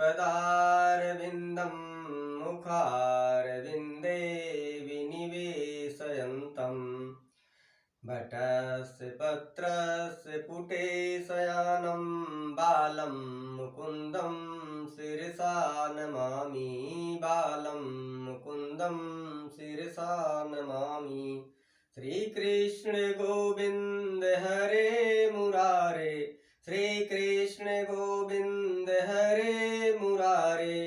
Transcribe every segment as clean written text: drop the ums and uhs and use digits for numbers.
पदारविन्दं मुखारविन्दे विनिवेशयन्तम् वटस्य पत्रस्य पुटे शयानं बालं मुकुन्दं शिरसा नमामि बालं मुकुन्दं शिरसा नमामि। श्रीकृष्ण गोविन्द हरे मुरारे श्रीकृष्ण गोविन्द हरे मुरारे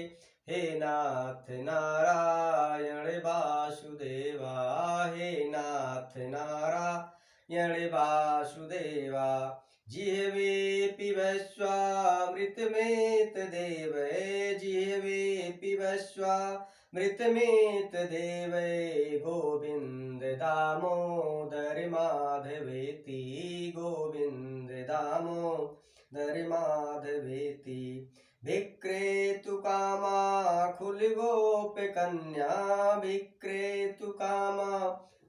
हे नाथ नारायण वासुदेवा हे नाथ नारायण वासुदेवा। जिह्वे पिबस्वामृतमेतदेव जिह्वे पिबस्वामृतमेतदेव गोविन्द दामोदर माधवेति गोविन्द दामोदर माधवेति। विक्रेतु कामा खुल गोप कन्या विक्रेतु कामा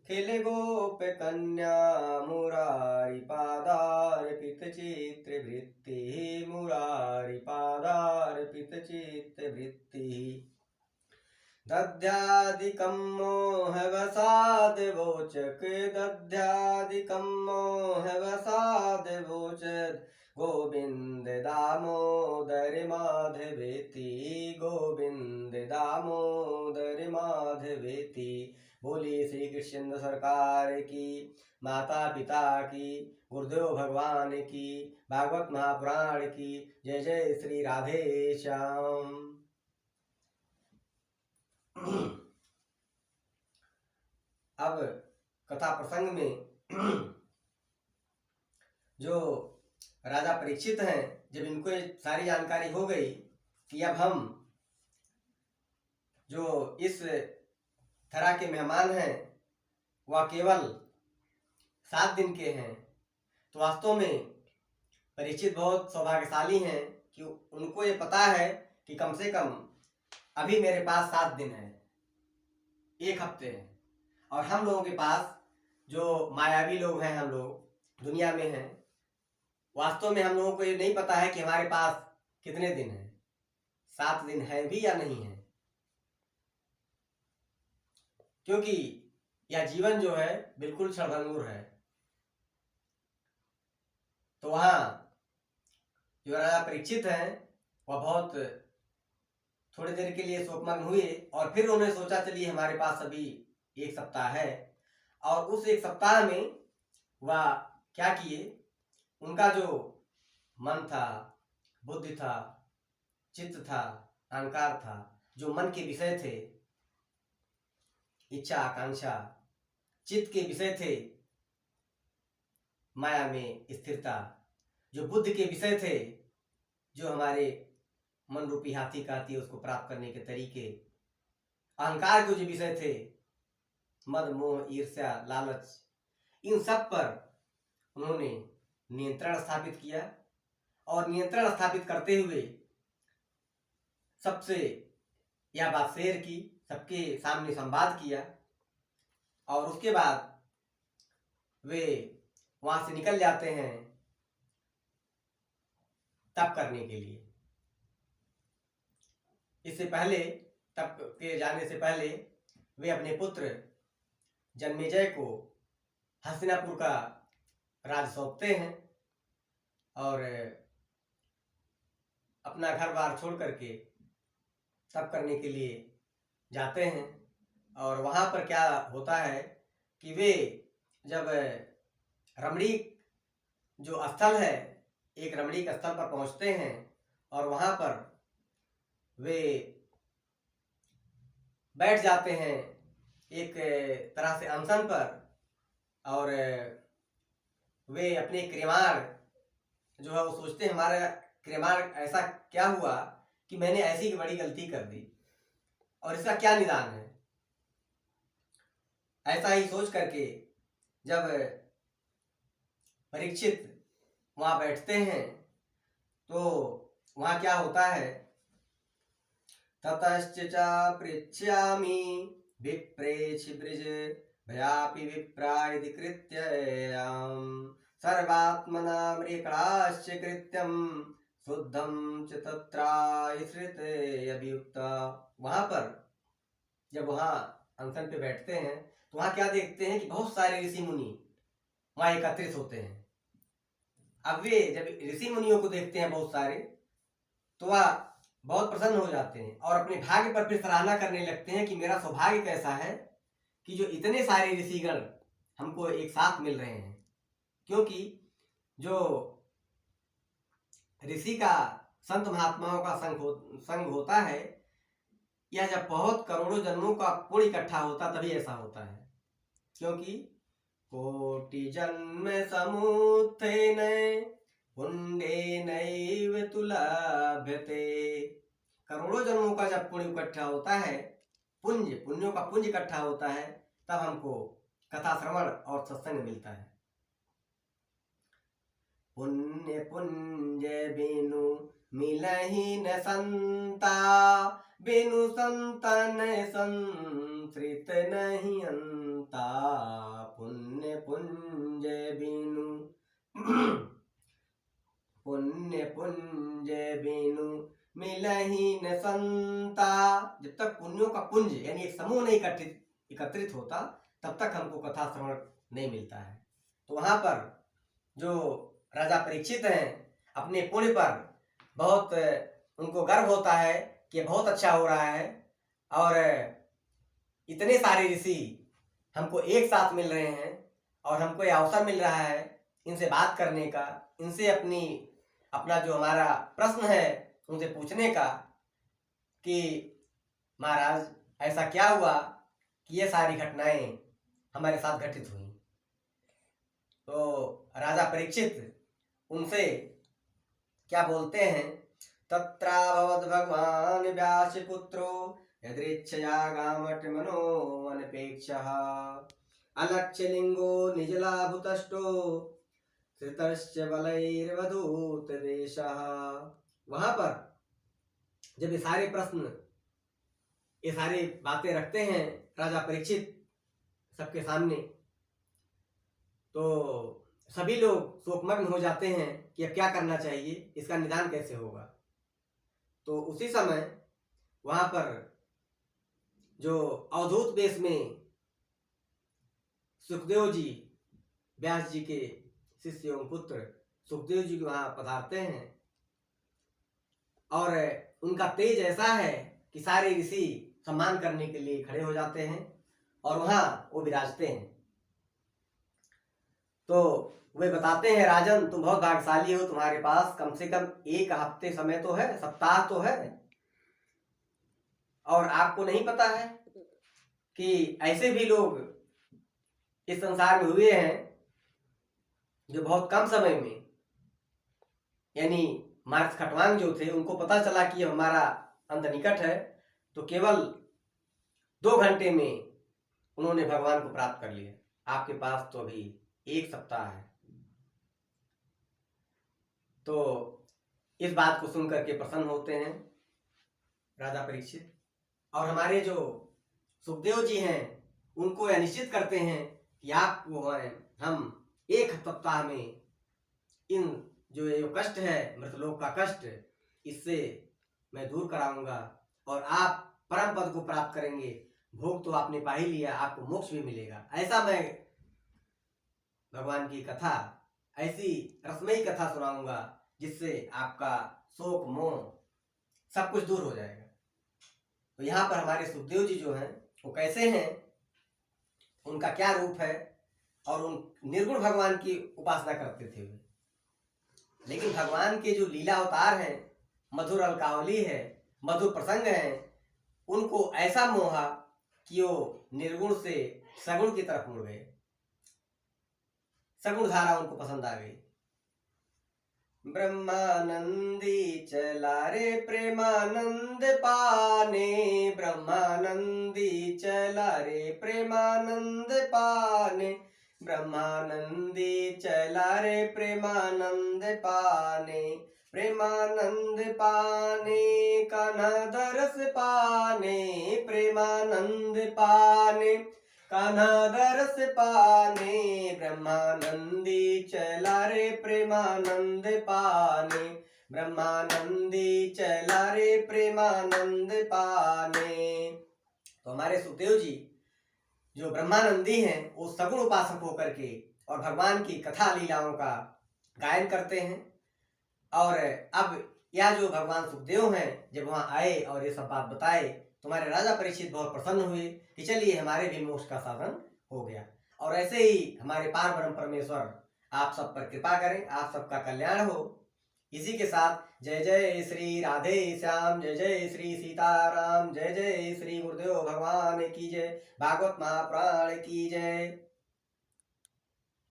खिल गोप कन्या मुरारी पादार्पित चित्र वृत्ति मुरारी पादार्पित चित्र वृत्ति। दध्यादिकं मोहवसादवोचक दध्यादिकं मोहवसादवोचक गोविन्द दामोदर माधवेति गोविन्द दामोदर माधवेति। बोलिए श्री कृष्ण सरकार की, माता पिता की, गुरुदेव भगवान की, भागवत महापुराण की जय जय श्री राधे श्याम। अब कथा प्रसंग में जो राजा परीक्षित हैं, जब इनको सारी जानकारी हो गई कि अब हम जो इस तरह के मेहमान हैं वह केवल 7 दिन के हैं, तो वास्तव में परीक्षित बहुत सौभाग्यशाली हैं कि उनको ये पता है कि कम से कम अभी मेरे पास 7 दिन है, 1 हफ्ते है। और हम लोगों के पास जो मायावी लोग हैं, हम लोग दुनिया में हैं, वास्तव में हम लोगों को ये नहीं पता है कि हमारे पास कितने दिन हैं, 7 दिन है भी या नहीं है, क्योंकि यह जीवन जो है बिल्कुल क्षणभंगुर है। तो वहां जो राजा परीक्षित हैं वह बहुत थोड़ी देर के लिए शोकमग्न हुए और फिर उन्होंने सोचा चलिए हमारे पास अभी 1 सप्ताह है। और उस 1 सप्ताह में वह क्या किए, उनका जो मन था, बुद्धि था, चित्त था, अहंकार था, जो मन के विषय थे, इच्छा आकांक्षा, चित्त के विषय थे माया में स्थिरता, जो बुद्धि के विषय थे, जो हमारे मन रूपी हाथी कहती है उसको प्राप्त करने के तरीके, अहंकार के जो विषय थे, मद मोह ईर्ष्या लालच, इन सब पर उन्होंने नियंत्रण स्थापित किया। और नियंत्रण स्थापित करते हुए सबसे यह बात शेयर की, सबके सामने संवाद किया। और उसके बाद वे वहां से निकल जाते हैं तप करने के लिए। इससे पहले, तप के जाने से पहले वे अपने पुत्र जन्मेजय को हस्तिनापुर का राज सौंपते हैं और अपना घर बार छोड़ करके तप करने के लिए जाते हैं। और वहां पर क्या होता है कि वे जब रमणीक जो स्थल है, एक रमणीक स्थल पर पहुंचते हैं और वहां पर वे बैठ जाते हैं एक तरह से अनशन पर। और वे अपने क्रियमाण जो है वो सोचते हैं हमारा क्रियमाण ऐसा क्या हुआ कि मैंने ऐसी बड़ी गलती कर दी और इसका क्या निदान है। ऐसा ही सोच करके जब परीक्षित वहां बैठते हैं तो वहां क्या होता है, ततश्च पृच्छामि विप्रेक्ष ब्रज भयापि विप्रायदि कृत्य सर्वात्मना मृकणाश्च कृत्यं शुद्धम च तत्राश्रित अभियुक्ता। वहां पर जब वहां अनशन पे बैठते हैं तो वहां क्या देखते हैं कि बहुत सारे ऋषि मुनि वहां एकत्रित होते हैं। अब वे जब ऋषि मुनियों को देखते हैं बहुत सारे, तो वह बहुत प्रसन्न हो जाते हैं और अपने भाग्य पर फिर सराहना करने लगते हैं कि मेरा सौभाग्य कैसा है कि जो इतने सारे ऋषिगण हमको एक साथ मिल रहे हैं। क्योंकि जो ऋषि का संत महात्माओं का संग होता है, यह जब बहुत करोड़ों जन्मों का पुण्य इकट्ठा होता तभी ऐसा होता है। क्योंकि कोटि जन्म समुत्थेन पुण्येनैव तुलभ्यते। करोड़ों जन्मों का जब पुण्य इकट्ठा होता है, पुण्यों का पुंज इकट्ठा होता है, तब हमको कथा श्रवण और सत्संग मिलता है। पुण्य पुंज बिनु मिलहि न संता, बिनु संतन संसृत नहीं अंता। पुण्य पुंज बिनु पुण्य पुंज बिनु मिलहि न संता। जब तक पुण्यों का पुंज यानी एक समूह नहीं एकत्रित होता, तब तक हमको कथा श्रवण नहीं मिलता है। तो वहां पर जो राजा परीक्षित हैं, अपने पुण्य पर बहुत उनको गर्व होता है कि बहुत अच्छा हो रहा है और इतने सारे ऋषि हमको एक साथ मिल रहे हैं और हमको ये अवसर मिल रहा है इनसे बात करने का, इनसे अपना जो हमारा प्रश्न है उनसे पूछने का कि महाराज ऐसा क्या हुआ कि ये सारी घटनाएं हमारे साथ घटित हुई। तो राजा परीक्षित उनसे क्या बोलते हैं, तत्राभवद भगवान व्यासपुत्रो यदृच्छया गामट मनो अनपेक्षः, अलक्ष्यलिंगो निजलाभुतष्टो श्रितश्च बलैर्वधूत वेशः। वहां पर जब ये सारे प्रश्न, ये सारी बातें रखते हैं राजा परीक्षित सबके सामने, तो सभी लोग शोकमग्न हो जाते हैं कि अब क्या करना चाहिए, इसका निदान कैसे होगा। तो उसी समय वहां पर जो अवधूत वेश में सुखदेव जी, व्यास जी के शिष्य एवं पुत्र सुखदेव जी वहां पधारते हैं और उनका तेज ऐसा है कि सारे ऋषि सम्मान करने के लिए खड़े हो जाते हैं और वहां वो विराजते हैं। तो वे बताते हैं, राजन तुम बहुत भाग्यशाली हो, तुम्हारे पास कम से कम एक हफ्ते समय तो है, सप्ताह तो है, और आपको नहीं पता है कि ऐसे भी लोग इस संसार में हुए हैं जो बहुत कम समय में, यानी मार्क्स खटवांग जो थे, उनको पता चला कि हमारा अंत निकट है, तो केवल 2 घंटे में उन्होंने भगवान को प्राप्त कर लिया। आपके पास तो अभी 1 सप्ताह है। तो इस बात को सुनकर के प्रसन्न होते हैं राजा परीक्षित, और हमारे जो सुखदेव जी हैं उनको यह निश्चित करते हैं कि आपको हम 1 सप्ताह में इन जो ये कष्ट है, मृतलोक का कष्ट, इससे मैं दूर कराऊंगा और आप परम पद को प्राप्त करेंगे। भोग तो आपने पा ही लिया, आपको मोक्ष भी मिलेगा। ऐसा मैं भगवान की कथा, ऐसी रसमयी कथा सुनाऊंगा जिससे आपका शोक मोह सब कुछ दूर हो जाएगा। तो यहाँ पर हमारे सुखदेव जी जो हैं वो कैसे हैं, उनका क्या रूप है, और उन निर्गुण भगवान की उपासना करते थे वे। लेकिन भगवान के जो लीला अवतार हैं, मधुर अलकावली है, मधुर प्रसंग है, उनको ऐसा मोहा कि वो निर्गुण से सगुण की तरफ मुड़ गए। सगुण धारा उनको पसंद आ गई। ब्रह्मानंदी चला रे प्रेमानंद पाने, ब्रह्मानंदी चला रे प्रेमानंद पाने, ब्रह्मानंदी चला रे प्रेमानंद पाने, प्रेमानंद पाने कान्हा दरस पाने, प्रेमानंद पाने कान्हा दरस पाने, ब्रह्मानंदी चला रे प्रेमानंद पाने, ब्रह्मानंदी चला रे प्रेमानंद पाने। तो हमारे सुखदेव जी जो ब्रह्मानंदी हैं वो सगुण उपासक होकर के और भगवान की कथा लीलाओं का गायन करते हैं। और अब यह जो भगवान सुखदेव हैं जब वहां आए और ये सब बात बताए, तुम्हारे राजा परीक्षित बहुत प्रसन्न हुए कि चलिए हमारे भी मोक्ष का साधन हो गया। और ऐसे ही हमारे पार ब्रह्म परमेश्वर आप सब पर कृपा करें, आप सबका कल्याण हो। इसी के साथ जय जय श्री राधे श्याम, जय जय श्री सीताराम, जय जय श्री गुरुदेव भगवान की जय, भागवत महापुराण की जय।